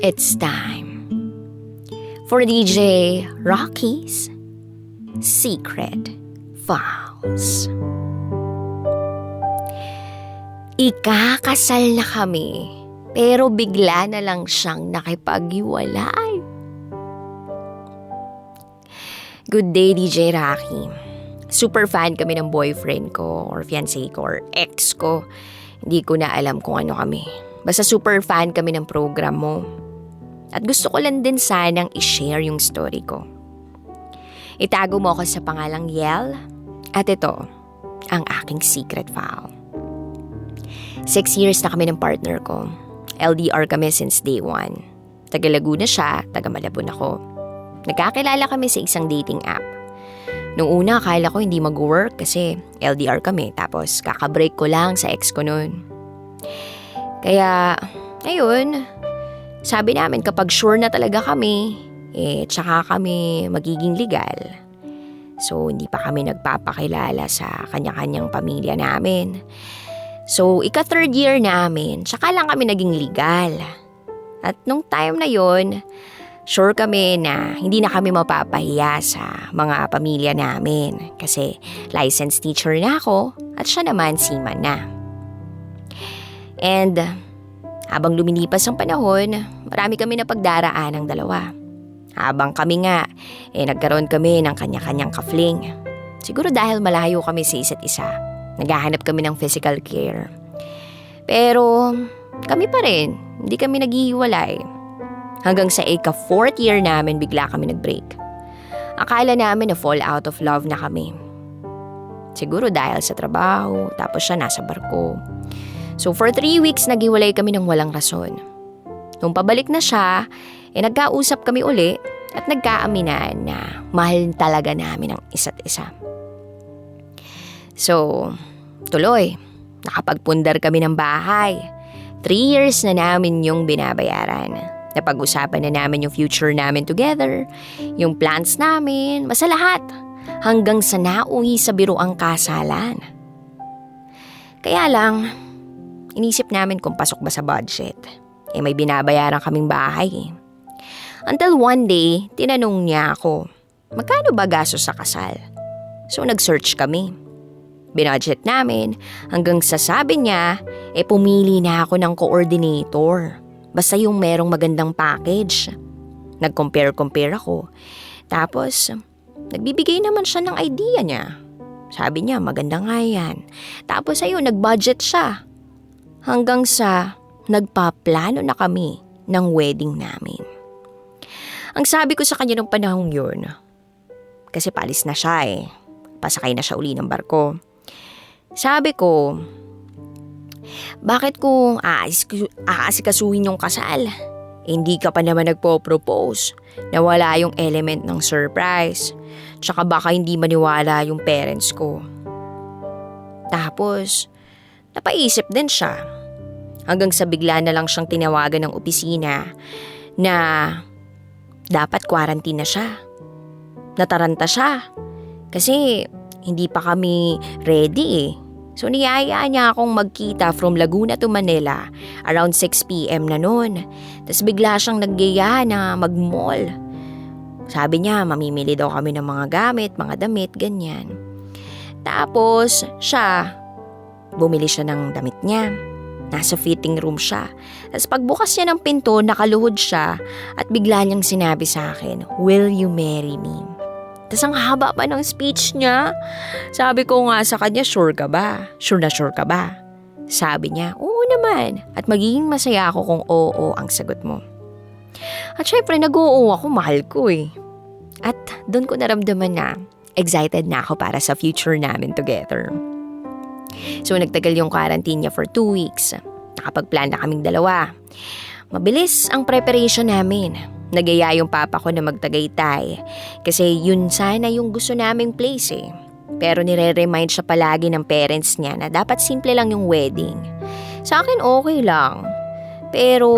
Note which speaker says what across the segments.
Speaker 1: It's time for DJ Rocky's Secret Files. Ikakasal na kami, pero bigla na lang siyang nakipaghiwalay. Good day, DJ Rocky. Super fan kami ng boyfriend ko or fiancé ko or ex ko. Hindi ko na alam kung ano kami. Basta super fan kami ng program mo. At gusto ko lang din sanang i-share yung story ko. Itago mo ako sa pangalang Yel. At ito, ang aking secret file. 6 years na kami ng partner ko. LDR kami since day 1. Taga Laguna siya, taga Malabon ako. Nagkakilala kami sa isang dating app. Nung una, akala ko hindi mag-work kasi LDR kami. Tapos kakabreak ko lang sa ex ko noon. Kaya, ayun, sabi namin kapag sure na talaga kami, tsaka kami magiging legal. So, hindi pa kami nagpapakilala sa kanya-kanyang pamilya namin. So, ika-3rd year namin, tsaka lang kami naging legal. At nung time na yon, sure kami na hindi na kami mapapahiya sa mga pamilya namin. Kasi licensed teacher na ako at siya naman seaman na. And habang lumilipas ang panahon, marami kami na pagdaraan ng dalawa. Habang kami nga, nagkaroon kami ng kanya-kanyang kafling. Siguro dahil malayo kami sa isa't isa. Naghahanap kami ng physical care. Pero kami pa rin, hindi kami naghihiwalay. Hanggang sa ika-4th year namin bigla kami nag-break. Akala namin na fall out of love na kami. Siguro dahil sa trabaho, tapos siya nasa barko. So for 3 weeks naghiwalay kami ng walang rason. Nung pabalik na siya, nagkausap kami uli at nagkaaminan na mahal talaga namin ang isa't isa. So, tuloy, nakapagpundar kami ng bahay. 3 years na namin yung binabayaran. Napag-usapan na namin yung future namin together, yung plans namin, basta lahat. Hanggang sa nauwi sa biruang kasalan. Kaya lang, inisip namin kung pasok ba sa budget. May binabayaran kaming bahay. Until one day, tinanong niya ako, magkano ba gastos sa kasal? So nag-search kami. Binudget namin hanggang sa sabi niya, pumili na ako ng coordinator. Basta yung merong magandang package. Nag-compare ako. Tapos, nagbibigay naman siya ng idea niya. Sabi niya, maganda nga yan. Tapos ayun, nag-budget siya. Hanggang sa nagpaplano na kami ng wedding namin. Ang sabi ko sa kanya nung panahong yun, kasi palis na siya pasakay na siya uli ng barko. Sabi ko, bakit kung aasikasuhin yung kasal? Hindi ka pa naman nagpo-propose na wala yung element ng surprise. Tsaka baka hindi maniwala yung parents ko. Tapos, napaisip din siya. Hanggang sa bigla na lang siyang tinawagan ng opisina na dapat quarantine na siya. Nataranta siya. Kasi hindi pa kami ready So niyayaan niya akong magkita from Laguna to Manila around 6 p.m. na noon. Tapos bigla siyang nagyaya na mag-mall. Sabi niya mamimili daw kami ng mga gamit, mga damit, ganyan. Tapos siya, bumili siya ng damit niya. Nasa fitting room siya. Tapos pagbukas niya ng pinto, nakaluhod siya at bigla niyang sinabi sa akin, "Will you marry me?" Tapos ang haba pa ng speech niya. Sabi ko nga sa kanya, "Sure ka ba? Sure na sure ka ba?" Sabi niya, "Oo naman. At magiging masaya ako kung oo ang sagot mo." At syempre nag-oo ako, mahal ko At doon ko naramdaman na excited na ako para sa future namin together. So nagtagal yung quarantine niya for 2 weeks. Nakapag-plan na kaming dalawa. Mabilis ang preparation namin. Nagaya yung papa ko na magtagaytay. Kasi yun sana yung gusto naming place Pero nire-remind siya palagi ng parents niya na dapat simple lang yung wedding. Sa akin okay lang. Pero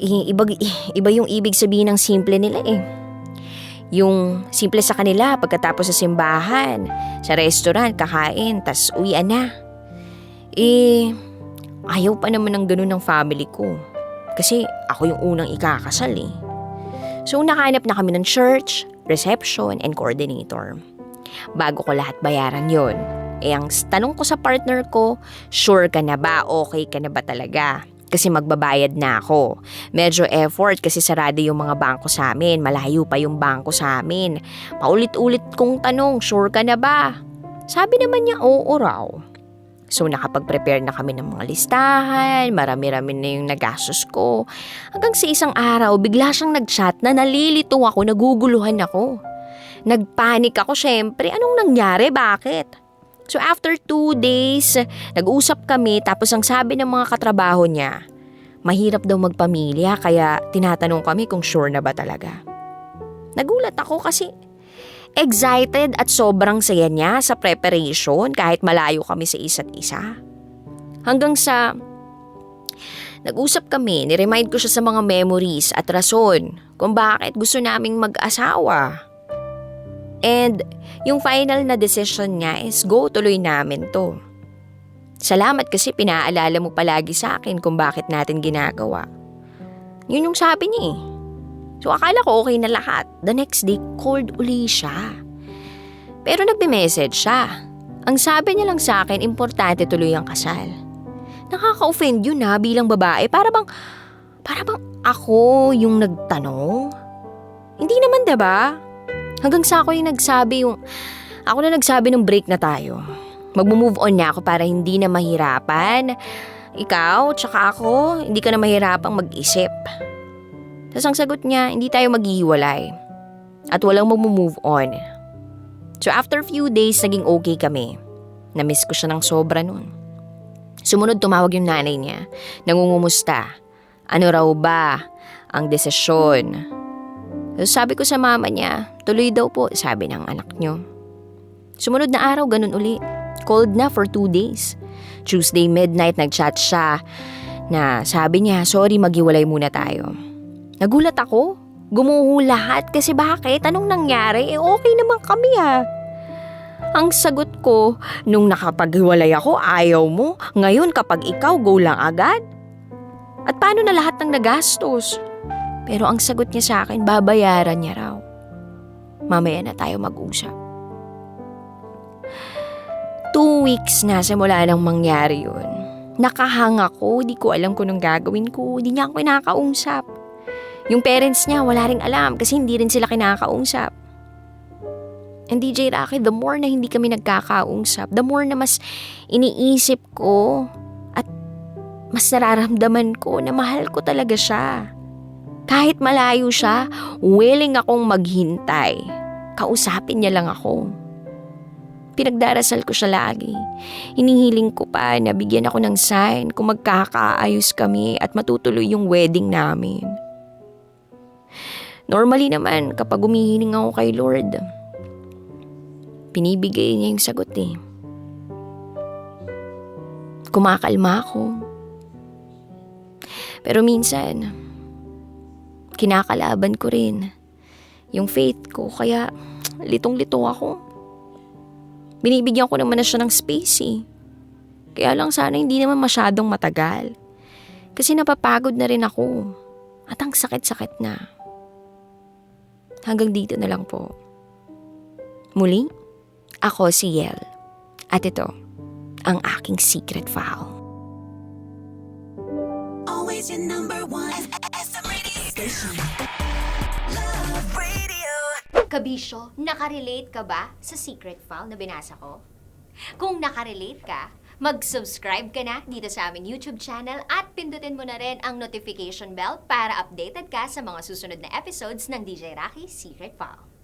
Speaker 1: iba yung ibig sabihin ng simple nila Yung simple sa kanila pagkatapos sa simbahan, sa restaurant, kakain, tas uwian na. Ayaw pa naman ng ganun ng family ko. Kasi ako yung unang ikakasal eh. So nakahanap na kami ng church, reception, and coordinator. Bago ko lahat bayaran yon. Ang tanong ko sa partner ko, sure ka na ba? Okay ka na ba talaga? Kasi magbabayad na ako. Medyo effort kasi sarado yung mga bangko sa amin. Malayo pa yung bangko sa amin. Paulit-ulit kong tanong, sure ka na ba? Sabi naman niya, oo raw. So nakapag-prepare na kami ng mga listahan, marami-rami na yung nagastos ko. Hanggang sa isang araw, bigla siyang nag-chat na nalilito ako, naguguluhan ako. Nagpanik ako syempre, anong nangyari, bakit? So after 2 days, nag-usap kami tapos ang sabi ng mga katrabaho niya, mahirap daw magpamilya kaya tinatanong kami kung sure na ba talaga. Nagulat ako kasi excited at sobrang saya niya sa preparation kahit malayo kami sa isa't isa. Hanggang sa nag-usap kami, niremind ko siya sa mga memories at rason kung bakit gusto naming mag-asawa. And yung final na decision niya is go, tuloy namin to. Salamat kasi pinaalala mo palagi sa akin kung bakit natin ginagawa. Yun yung sabi niya eh. So akala ko okay na lahat. The next day, cold uli siya. Pero nagme-message siya. Ang sabi niya lang sa akin, importante tuloy ang kasal. Nakaka-offend yun ha, bilang babae. Para bang ako yung nagtanong? Hindi naman diba? Hanggang sa ako yung nagsabi ako na nagsabi ng break na tayo. Mag-move on na ako para hindi na mahirapan. Ikaw, tsaka ako, hindi ka na mahirapang mag-isip. Tapos ang sagot niya, hindi tayo maghihiwalay. At walang mag-move on. So after few days, naging okay kami. Namiss ko siya ng sobra nun. Sumunod tumawag yung nanay niya. Nangungumusta. Ano raw ba ang desisyon? So sabi ko sa mama niya, tuloy daw po, sabi ng anak niyo. Sumunod na araw, ganun uli. Cold na for 2 days. Tuesday midnight, nag-chat siya na sabi niya, sorry, maghiwalay muna tayo. Nagulat ako. Gumuho lahat kasi bakit? Anong nangyari? Okay naman kami ha. Ang sagot ko, nung nakapaghiwalay ako, ayaw mo. Ngayon kapag ikaw, go lang agad. At paano na lahat ng nagastos? Pero ang sagot niya sa akin, babayaran niya raw. Mamaya na tayo mag-usap. 2 weeks na simula nang mangyari yun. Nakahanga ko, di ko alam kung anong gagawin ko. Di niya ako kinakausap. Yung parents niya, wala ring alam kasi hindi rin sila kinakausap. And DJ Rocky, the more na hindi kami nagkakausap, the more na mas iniisip ko at mas nararamdaman ko na mahal ko talaga siya. Kahit malayo siya, willing akong maghintay. Kausapin niya lang ako. Pinagdarasal ko siya lagi. Hinihiling ko pa na bigyan ako ng sign kung magkakaayos kami at matutuloy yung wedding namin. Normally naman, kapag humihiling ako kay Lord, pinibigay niya yung sagot eh. Kumakalma ako. Pero minsan, kinakalaban ko rin yung faith ko, kaya litong-lito ako. Binibigyan ko naman na siya ng space eh. Kaya lang sana hindi naman masyadong matagal. Kasi napapagod na rin ako. At ang sakit-sakit na. Hanggang dito na lang po. Muli, ako si Yel. At ito, ang aking secret file. Always your number one FM radio station. Love Radio.
Speaker 2: Kabisyo, nakarelate ka ba sa secret file na binasa ko? Kung nakarelate ka, mag-subscribe ka na dito sa aming YouTube channel at pindutin mo na rin ang notification bell para updated ka sa mga susunod na episodes ng DJ Rocky Secret File.